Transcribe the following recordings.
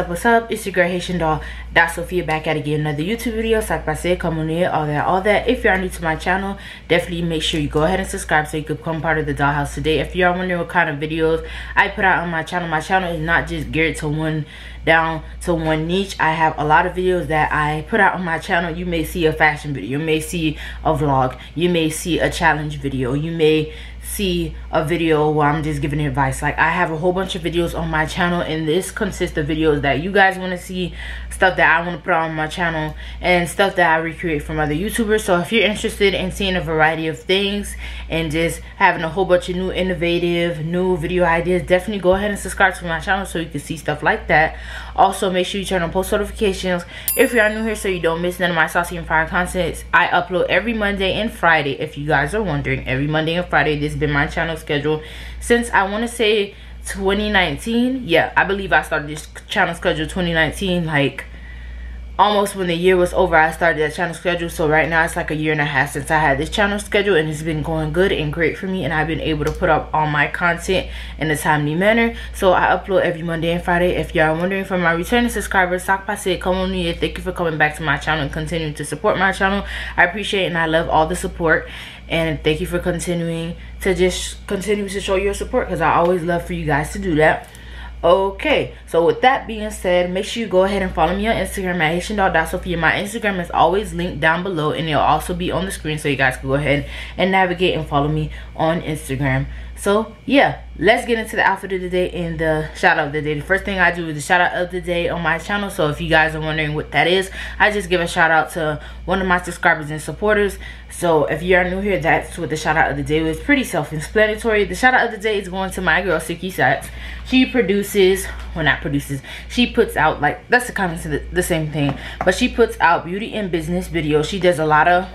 What's up? It's your girl Haitian doll, ʔᴏ back at it again, another YouTube video. ʔᴏ𝓱 𝑘𝓐 all that. If you are new to my channel, definitely make sure you go ahead and subscribe so you can become part of the dollhouse today. If you are wondering what kind of videos I put out on my channel is not just geared to one niche. I have a lot of videos that I put out on my channel. You may see a fashion video, you may see a vlog, you may see a challenge video, you may see a video where I'm just giving advice. Like, I have a whole bunch of videos on my channel, and this consists of videos that you guys want to see, stuff that I want to put on my channel, and stuff that I recreate from other YouTubers. So if you're interested in seeing a variety of things and just having a whole bunch of new innovative new video ideas, definitely go ahead and subscribe to my channel so you can see stuff like that. Also, make sure you turn on post notifications if you are new here so you don't miss none of my saucy and fire content. I upload every Monday and Friday. If you guys are wondering, every Monday and Friday. This has been my channel schedule since, I want to say, 2019. Yeah, I believe I started this channel schedule 2019, like almost when the year was over. I started that channel schedule. So right now it's like a year and a half since I had this channel schedule, and it's been going good and great for me, and I've been able to put up all my content in a timely manner. So I upload every Monday and Friday. If y'all are wondering, for my returning subscribers, ʔᴏ𝓱 thank you for coming back to my channel and continuing to support my channel. I appreciate it, and I love all the support, and thank you for continuing to show your support, because I always love for you guys to do that. Okay, so with that being said, make sure you go ahead and follow me on Instagram at ʔᴏ𝓱. My Instagram is always linked down below, and it'll also be on the screen, so you guys can go ahead and navigate and follow me on Instagram. So yeah, let's get into the outfit of the day and the shout out of the day. The first thing I do is the shout out of the day on my channel. So if you guys are wondering what that is, I just give a shout out to one of my subscribers and supporters. So if you are new here, that's what the shout out of the day was. Pretty self-explanatory. The shout out of the day is going to my girl Suki Sacks. She she puts out, like, that's kind of the same thing, but she puts out beauty and business videos. She does a lot of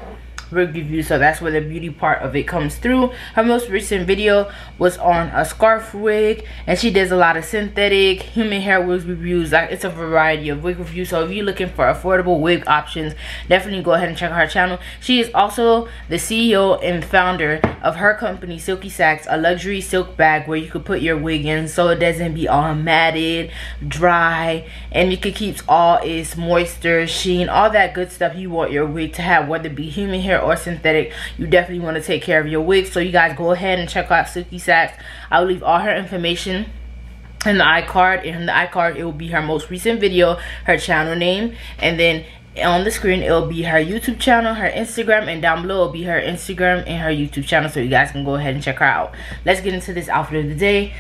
wig reviews, so that's where the beauty part of it comes through. Her most recent video was on a scarf wig, and she does a lot of synthetic human hair wig reviews. Like, it's a variety of wig reviews. So if you're looking for affordable wig options, definitely go ahead and check out her channel. She is also the CEO and founder of her company Silky Sacks, a luxury silk bag where you could put your wig in so it doesn't be all matted, dry, and it could keep all its moisture, sheen, all that good stuff you want your wig to have, whether it be human hair or synthetic. You definitely want to take care of your wig. So you guys go ahead and check out Silky Sacks. I'll leave all her information in the iCard. In the iCard, it will be her most recent video, her channel name, and then on the screen it will be her YouTube channel, her Instagram, and down below will be her Instagram and her YouTube channel, so you guys can go ahead and check her out. Let's get into this outfit of the day.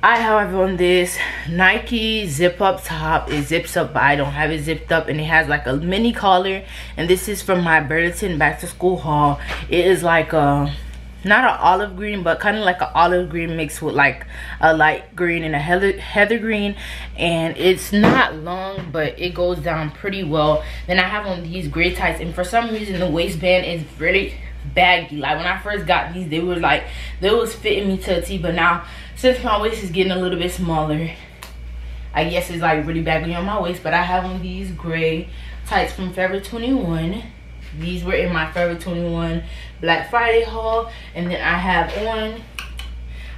I have on this Nike zip up top. It zips up, but I don't have it zipped up, and it has like a mini collar, and this is from my Burlington back to school haul. It is like a, not an olive green, but kind of like an olive green mixed with like a light green and a heather green, and it's not long, but it goes down pretty well. Then I have on these gray tights, and for some reason the waistband is really baggy. Like, when I first got these, they was fitting me to a T, but now since my waist is getting a little bit smaller, I guess it's like really baggy on my waist. But I have on these gray tights from Forever 21. These were in my Forever 21 Black Friday haul. And then I have on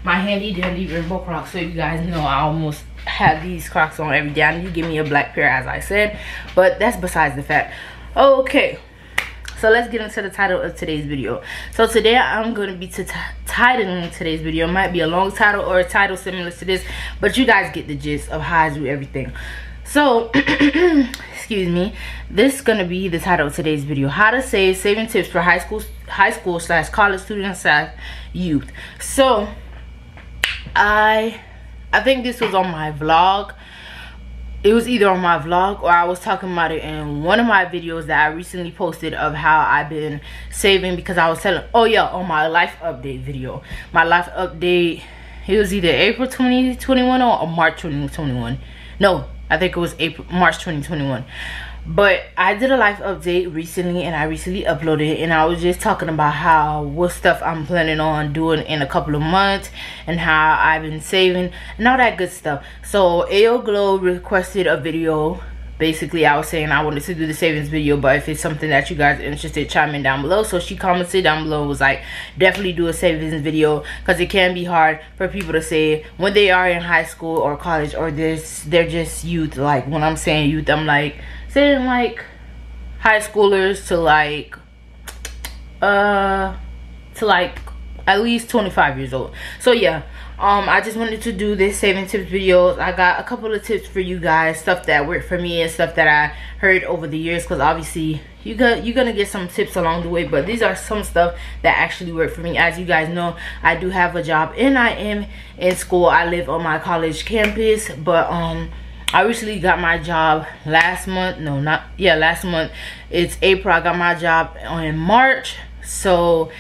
my handy dandy rainbow Crocs. So you guys know I almost have these Crocs on every day. I need to give me a black pair, as I said, but that's besides the fact. Okay, so let's get into the title of today's video. So today I'm going to be titling today's video. It might be a long title or a title similar to this, but you guys get the gist of how I do everything. So excuse me, this is going to be the title of today's video: how to save, saving tips for high school / college students / youth. So I think this was on my vlog. It was either on my vlog or I was talking about it in one of my videos that I recently posted of how I've been saving, because I was telling, oh yeah, on my life update video. My life update, it was either April 2021 or March 2021. No, I think it was March 2021. But I did a life update recently, and I recently uploaded it, and I was just talking about what stuff I'm planning on doing in a couple of months, and how I've been saving and all that good stuff. So 𝒂𝓐 requested a video basically I was saying I wanted to do the savings video, but if it's something that you guys are interested, chime in down below. So she commented down below, was like, definitely do a savings video, because it can be hard for people to save when they are in high school or college, or they're just youth. Like when I'm saying youth, I'm like saying like high schoolers to like at least 25 years old. So yeah, I just wanted to do this saving tips videos. I got a couple of tips for you guys, stuff that worked for me and stuff that I heard over the years, because obviously you're gonna get some tips along the way, but these are some stuff that actually worked for me. As you guys know, I do have a job and I am in school. I live on my college campus, but I recently got my job last month. No, not, yeah, last month. It's April. I got my job in March. So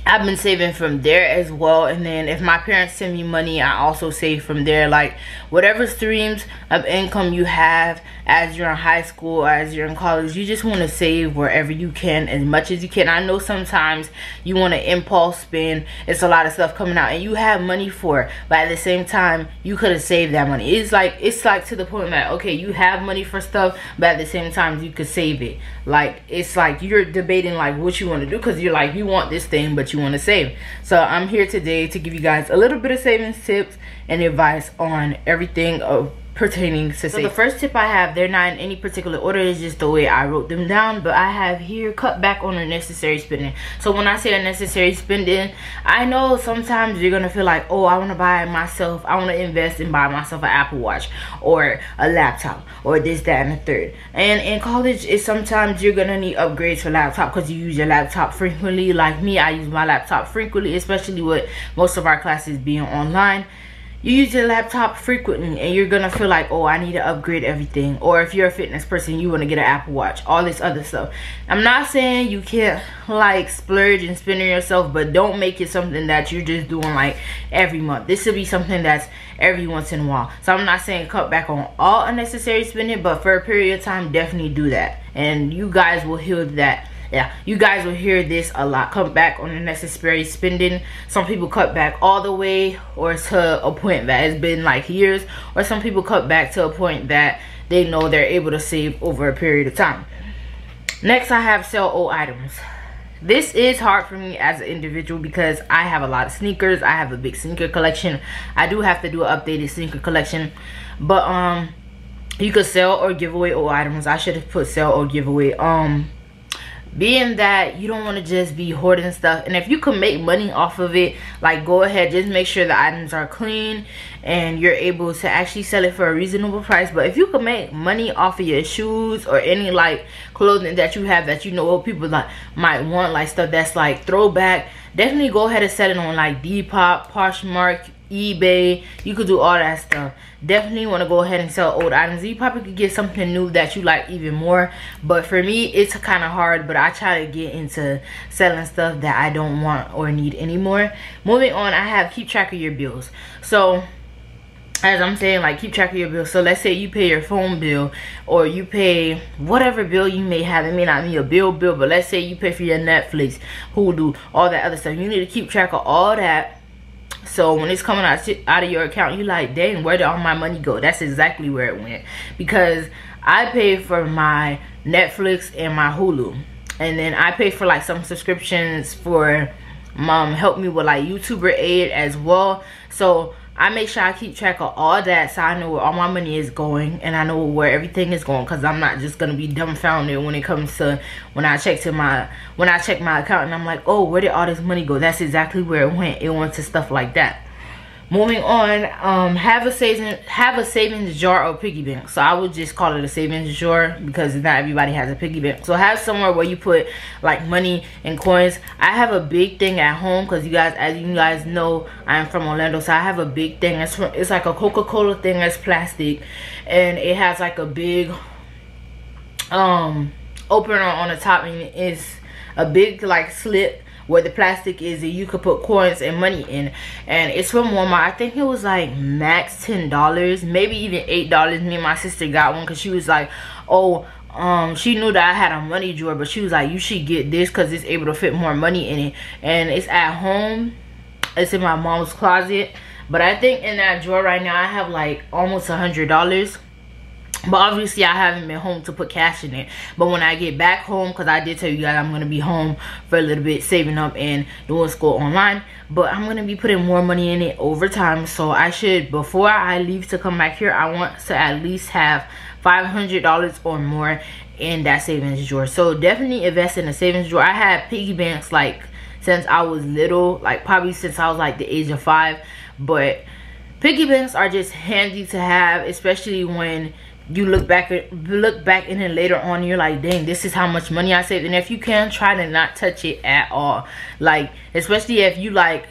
I've been saving from there as well. And then if my parents send me money, I also save from there. Like whatever streams of income you have as you're in high school or as you're in college, you just want to save wherever you can, as much as you can. I know sometimes you want to impulse spend. It's a lot of stuff coming out and you have money for it, but at the same time you could have saved that money. It's like to the point that, okay, you have money for stuff, but at the same time you could save it. Like it's like you're debating like what you want to do, because you're like, you want this thing but you want to save. So I'm here today to give you guys a little bit of savings tips and advice on everything pertaining to saving. So the first tip I have, they're not in any particular order, it's just the way I wrote them down, but I have here, cut back on unnecessary spending. So when I say unnecessary spending, I know sometimes you're gonna feel like, oh, I want to buy myself, I want to invest and buy myself an Apple Watch or a laptop or this, that, and the third. And in college, it's sometimes you're gonna need upgrades for laptop because you use your laptop frequently. Like me, I use my laptop frequently, especially with most of our classes being online. You use your laptop frequently and you're gonna feel like, oh, I need to upgrade everything. Or if you're a fitness person, you want to get an Apple Watch, all this other stuff. I'm not saying you can't like splurge and spend on yourself, but don't make it something that you're just doing like every month. This should be something that's every once in a while. So I'm not saying cut back on all unnecessary spending, but for a period of time, definitely do that. And you guys will heal that. Yeah, you guys will hear this a lot. Cut back on unnecessary spending. Some people cut back all the way or to a point that has been like years, or some people cut back to a point that they know they're able to save over a period of time. Next, I have sell old items. This is hard for me as an individual because I have a lot of sneakers. I have a big sneaker collection. I do have to do an updated sneaker collection, but you could sell or give away old items. I should have put sell or give away. Being that you don't want to just be hoarding stuff, and if you can make money off of it, like go ahead, just make sure the items are clean and you're able to actually sell it for a reasonable price. But if you can make money off of your shoes or any like clothing that you have that you know people like might want, like stuff that's like throwback, definitely go ahead and sell it on like Depop, Poshmark, eBay. You could do all that stuff. Definitely want to go ahead and sell old items. You probably could get something new that you like even more, but for me it's kind of hard. But I try to get into selling stuff that I don't want or need anymore. Moving on, I have keep track of your bills. So as I'm saying, like keep track of your bills. So let's say you pay your phone bill or you pay whatever bill you may have. It may not be a bill, but let's say you pay for your Netflix, Hulu, all that other stuff. You need to keep track of all that. So when it's coming out of your account, you're like, dang, where did all my money go? That's exactly where it went. Because I pay for my Netflix and my Hulu. And then I pay for like some subscriptions for help me with like YouTuber aid as well. So I make sure I keep track of all that, so I know where all my money is going and I know where everything is going, because I'm not just gonna be dumbfounded when it comes to when I check my account and I'm like, oh, where did all this money go? That's exactly where it went. It went to stuff like that. Moving on, have a savings jar or piggy bank. So I would just call it a savings jar because not everybody has a piggy bank. So have somewhere where you put like money and coins. I have a big thing at home because you guys, as you guys know, I'm from Orlando, so I have a big thing. It's like a Coca-Cola thing that's plastic, and it has like a big opener on the top, and it's a big like slit where the plastic is, and you could put coins and money in. And it's from Walmart. I think it was like max $10, maybe even $8. Me and my sister got one because she was like, oh, she knew that I had a money drawer, but she was like, you should get this because it's able to fit more money in it. And it's at home. It's in my mom's closet, but I think in that drawer right now I have like almost $100. But obviously I haven't been home to put cash in it. But when I get back home, because I did tell you guys I'm going to be home for a little bit, saving up and doing school online, but I'm going to be putting more money in it over time. So I should, before I leave to come back here, I want to at least have $500 or more in that savings drawer. So definitely invest in a savings drawer. I had piggy banks like since I was little, like probably since I was like the age of 5. But piggy banks are just handy to have, especially when you look back in it later on, you're like, dang, this is how much money I saved. And if you can, try to not touch it at all. Like, especially if you like,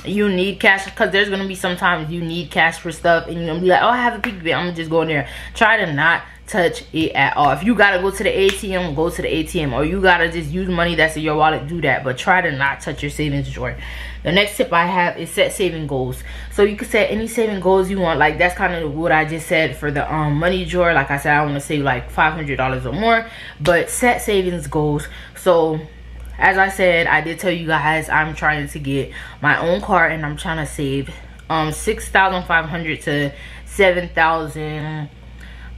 you need cash, because there's gonna be sometimes you need cash for stuff and you're gonna be like, oh, I have a piggy bank, I'm gonna just go in there. Try to not touch it at all. If you gotta go to the ATM, go to the ATM, or you gotta just use money that's in your wallet, do that, but try to not touch your savings drawer. The next tip I have is set saving goals. So you can set any saving goals you want. Like, that's kind of what I just said for the money drawer. Like I said, I want to save like $500 or more, but set savings goals. So as I said, I did tell you guys I'm trying to get my own car, and I'm trying to save $6,500 to $7,000.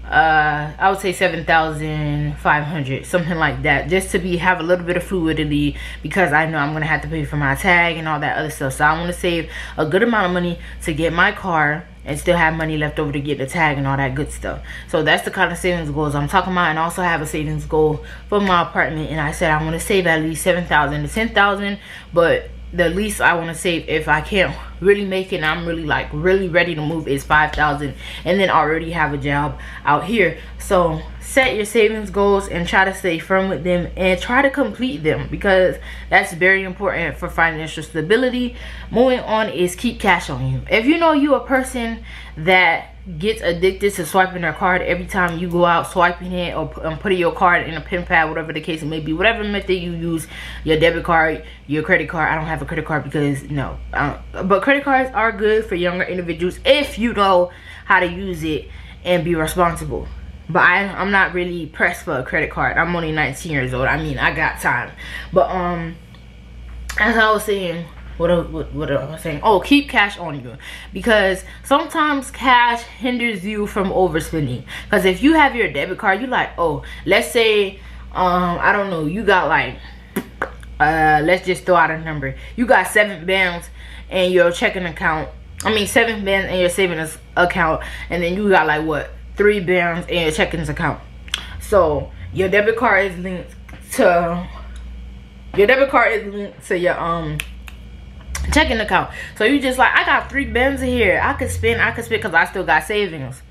I would say $7,500, something like that, just to have a little bit of fluidity, because I know I'm gonna have to pay for my tag and all that other stuff. So I want to save a good amount of money to get my car and still have money left over to get the tag and all that good stuff. So that's the kind of savings goals I'm talking about. And also have a savings goal for my apartment, and I said I want to save at least $7,000 to $10,000, but the least I want to save, if I can't really make it and I'm really like really ready to move, is $5,000, and then already have a job out here. So set your savings goals and try to stay firm with them and try to complete them, because that's very important for financial stability. Moving on is keep cash on you. If you know you're a person that gets addicted to swiping their card every time you go out, swiping it or putting your card in a pen pad, whatever the case may be, whatever method you use, your debit card, your credit card. I don't have a credit card because no, but credit cards are good for younger individuals if you know how to use it and be responsible. But I'm not really pressed for a credit card. I'm only 19 years old. I mean, I got time. But as I was saying, what I was saying, oh, keep cash on you, because sometimes cash hinders you from overspending. Because if you have your debit card, you like, oh, let's say I don't know, you got like let's just throw out a number, you got 7 bands in your checking account, 7 bands in your savings account, and then you got like what, 3 bands in your checkings account. So your debit card is linked to your checking account. So you just like, I got 3 bands in here, I could spend because I still got savings.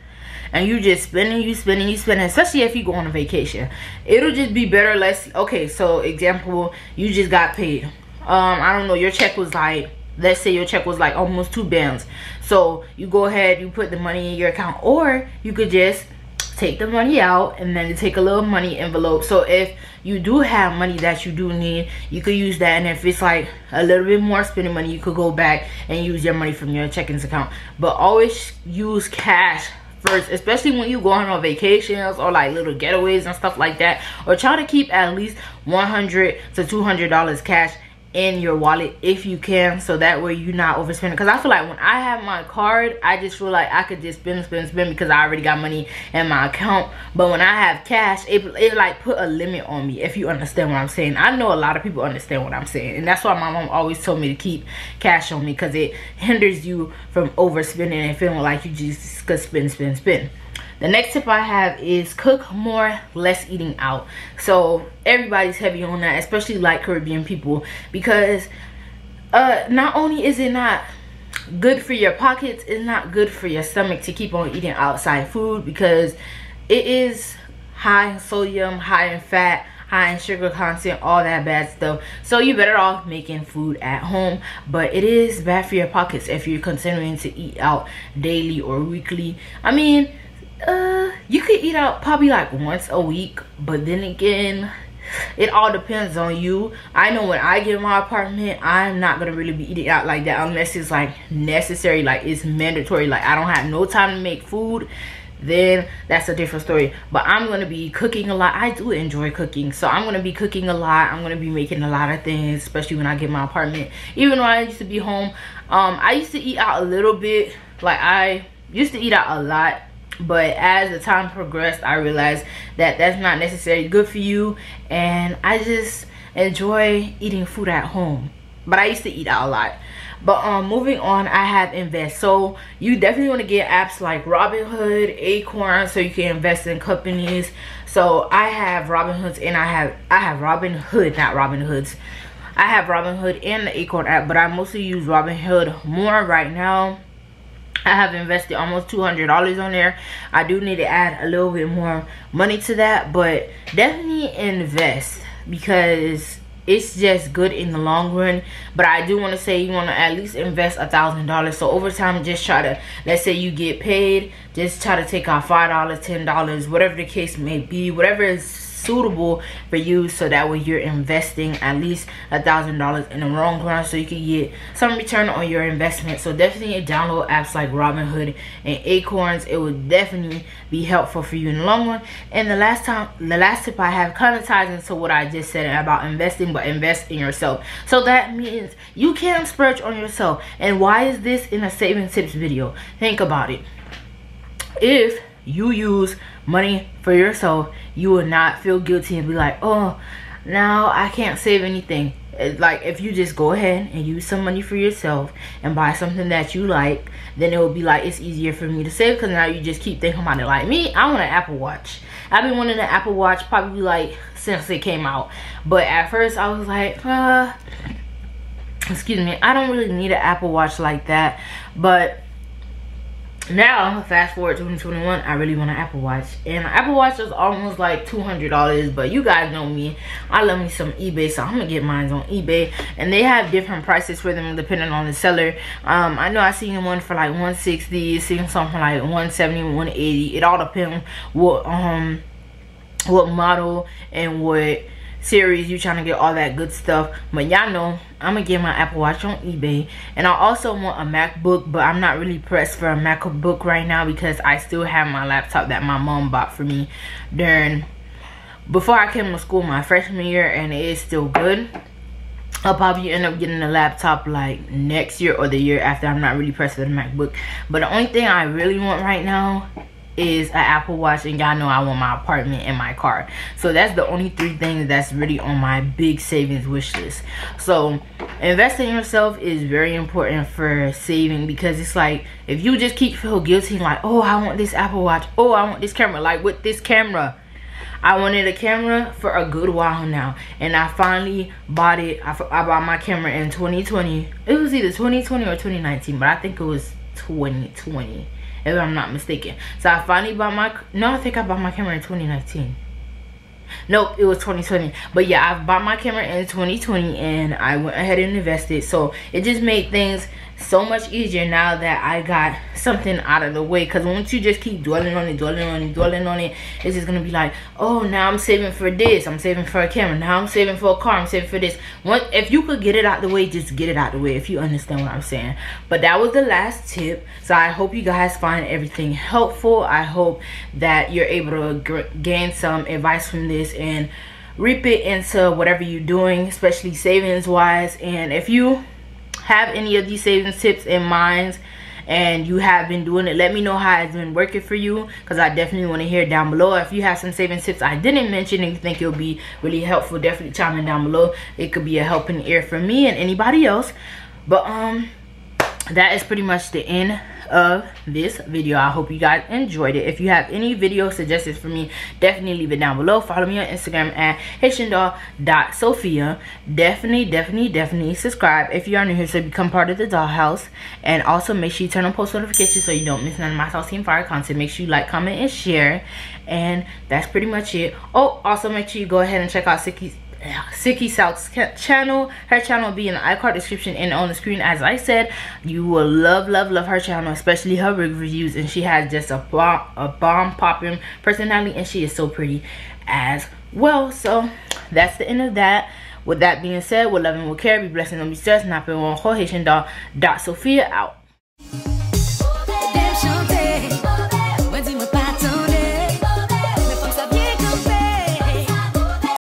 And you just spending, you spending, especially if you go on a vacation. It'll just be better, less. Okay, so example, you just got paid. I don't know, your check was like, let's say your check was like almost 2 bands. So you go ahead, you put the money in your account, or you could just take the money out and then take a little money envelope. So if you do have money that you do need, you could use that. And if it's like a little bit more spending money, you could go back and use your money from your checkings account. But always use cash first, especially when you go on vacations or like little getaways and stuff like that. Or try to keep at least $100 to $200 cash in your wallet if you can, so that way you're not overspending. Because I feel like when I have my card, I just feel like I could just spend because I already got money in my account. But when I have cash, it like put a limit on me, if you understand what I'm saying. I know a lot of people understand what I'm saying, and that's why my mom always told me to keep cash on me, because it hinders you from overspending and feeling like you just could spend. The next tip I have is cook more, less eating out. So everybody's heavy on that, especially like Caribbean people, because not only is it not good for your pockets, it's not good for your stomach to keep on eating outside food, because it is high in sodium, high in fat, high in sugar content, all that bad stuff. So you're better off making food at home. But it is bad for your pockets if you're considering to eat out daily or weekly. You could eat out probably like once a week, but then again, it all depends on you. I know when I get my apartment, I'm not gonna really be eating out like that unless it's like necessary, like it's mandatory, like I don't have no time to make food, then that's a different story. But I'm gonna be cooking a lot. I do enjoy cooking, so I'm gonna be cooking a lot. I'm gonna be making a lot of things, especially when I get my apartment. Even though I used to be home, I used to eat out a little bit. Like I used to eat out a lot But as the time progressed, I realized that that's not necessarily good for you, and I just enjoy eating food at home. But I used to eat out a lot. But moving on, I have invest. So you definitely want to get apps like Robinhood, Acorn, so you can invest in companies. So I have Robinhoods, and I have Robinhood, not Robinhoods. I have Robinhood and the Acorn app, but I mostly use Robinhood more right now. I have invested almost $200 on there. I do need to add a little bit more money to that, but definitely invest because it's just good in the long run. But I do want to say you want to at least invest $1,000. So over time, just try to, let's say you get paid, just try to take out $5, $10, whatever the case may be, whatever is suitable for you, so that way you're investing at least $1,000 in the long run, so you can get some return on your investment. So definitely download apps like Robinhood and Acorns. It would definitely be helpful for you in the long run. And the last tip I have kind of ties into what I just said about investing, but invest in yourself. So that means you can splurge on yourself. And why is this in a saving tips video? Think about it. If you use money for yourself, you will not feel guilty and be like, oh, now I can't save anything. It's like, if you just go ahead and use some money for yourself and buy something that you like, then it will be like, it's easier for me to save, because now you just keep thinking about it. Like me, I want an Apple Watch. I've been wanting an Apple Watch probably like since it came out, but at first I was like, excuse me, I don't really need an Apple Watch like that. But now, fast forward to 2021, I really want an Apple Watch. And an Apple Watch is almost like $200, but you guys know me, I love me some eBay, so I'm gonna get mine on eBay. And they have different prices for them depending on the seller. I know I seen one for like $160, seen something like $170, $180. It all depends what model and what series you trying to get, all that good stuff. But y'all know I'm gonna get my Apple Watch on eBay. And I also want a MacBook, but I'm not really pressed for a MacBook right now because I still have my laptop that my mom bought for me before I came to school my freshman year, and it is still good. I'll probably end up getting a laptop like next year or the year after. I'm not really pressed for the MacBook. But the only thing I really want right now is an Apple Watch, and y'all know I want my apartment and my car. So that's the only three things that's really on my big savings wish list. So investing in yourself is very important for saving, because it's like, if you just keep feel guilty like, oh, I want this Apple Watch, oh, I want this camera. Like with this camera, I wanted a camera for a good while now, and I finally bought it. I bought my camera in 2020. It was either 2020 or 2019, but I think it was 2020. If I'm not mistaken. So I finally bought I think I bought my camera in 2019. Nope, it was 2020. But yeah, I bought my camera in 2020, and I went ahead and invested. So it just made things so much easier now that I got something out of the way. Because once you just keep dwelling on it, it's just gonna be like, oh, now I'm saving for this, I'm saving for a camera, now I'm saving for a car, I'm saving for this. If you could get it out the way, just get it out the way, if you understand what I'm saying. But that was the last tip. So I hope you guys find everything helpful. I hope that you're able to gain some advice from this and reap it into whatever you're doing, especially savings wise. And if you have any of these savings tips in mind and you have been doing it, let me know how it's been working for you, because I definitely want to hear down below. If you have some savings tips I didn't mention and you think it'll be really helpful, definitely chime in down below. It could be a helping ear for me and anybody else. But that is pretty much the end of this video. I hope you guys enjoyed it. If you have any video suggestions for me, definitely leave it down below. Follow me on Instagram at HaitianDoll.Sophia. Definitely subscribe if you are new here, so become part of the dollhouse. And also make sure you turn on post notifications so you don't miss none of my saucy and fire content. Make sure you like, comment, and share. And that's pretty much it. Oh, also make sure you go ahead and check out Sicky South's channel. Her channel will be in the iCard description and on the screen. As I said, you will love her channel, especially her rig reviews, and she has just a bomb popping personality, and she is so pretty as well. So that's the end of that. With that being said, with love and with care, be blessed and don't be stressed. Not been one whole Haitian doll. Sophia out.